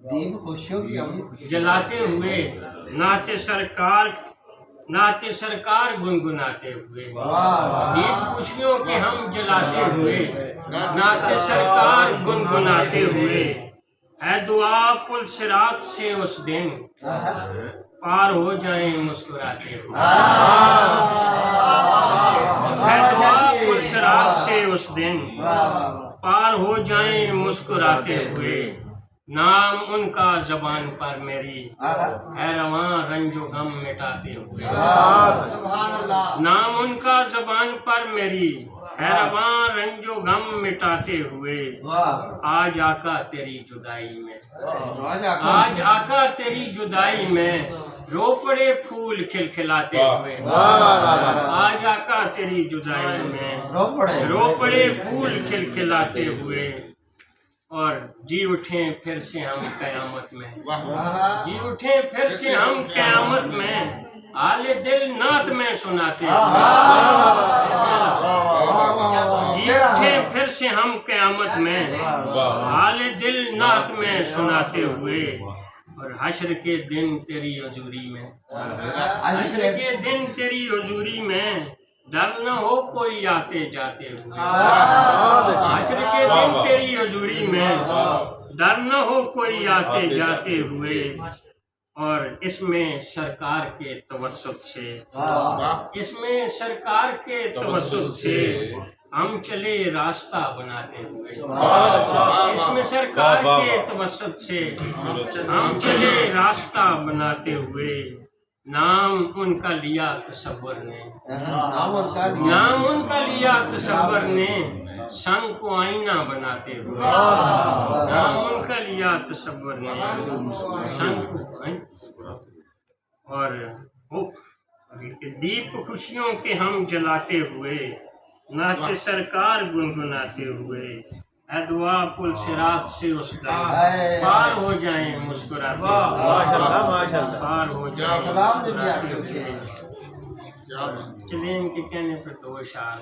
دیپ خوشیوں کی ہم جلاتے ہوئے نعت سرکار گنگناتے ہوئے، دیپ خوشیوں کے ہم جلاتے ہوئے، نعت سرکار گنگناتے ہوئے، اے دعا پل صراط سے اس دن پار ہو جائیں مسکراتے ہوئے، اے دعا پل صراط سے اس دن پار ہو جائیں مسکراتے ہوئے، نام ان کا زبان پر میری ہے رواں رنج و غم مٹاتے ہوئے، نام ان کا زبان پر میری ہے رواں رنج و غم مٹاتے ہوئے، آج آقا تیری جدائی میں، آج آقا تیری جدائی میں رو پڑے پھول کھلکھلاتے ہوئے، آج آقا تیری جدائی میں رو پڑے پھول کھلکھلاتے ہوئے، اور جی اٹھیں پھر سے ہم قیامت میں، جی اٹھیں پھر سے ہم قیامت میں، حال دل نعت میں سناتے ہوئے، جی اٹھیں پھر سے ہم قیامت میں، حال دل نعت میں سناتے ہوئے، اور حشر کے دن تیری حضوری میں، حشر کے دن تیری حضوری میں ڈر نہ ہو کوئی آتے جاتے ہوئے، حشر کے دن تیری حضوری میں ڈر نہ ہو کوئی آتے جاتے ہوئے، اور اس میں سرکار کے توسط سے، اس میں سرکار کے توسط سے ہم چلے راستہ بناتے ہوئے، اس میں سرکار کے توسط سے ہم چلے راستہ بناتے ہوئے، نام ان کا لیا تصور نے، نام ان کا لیا تصور نے سنگ کو آئینہ بناتے ہوئے، نام ان کا لیا تصور نے سنگ کو آئینہ، اور دیپ خوشیوں کے ہم جلاتے ہوئے، نعت سرکار گنگناتے ہوئے، اے دعا پل صراط سے اس دن پار ہو جائیں مسکراتے ہوئے، پار ہو جائیں مسکراتے ہوئے، چلیں ان کے کہنے پر تو اشعار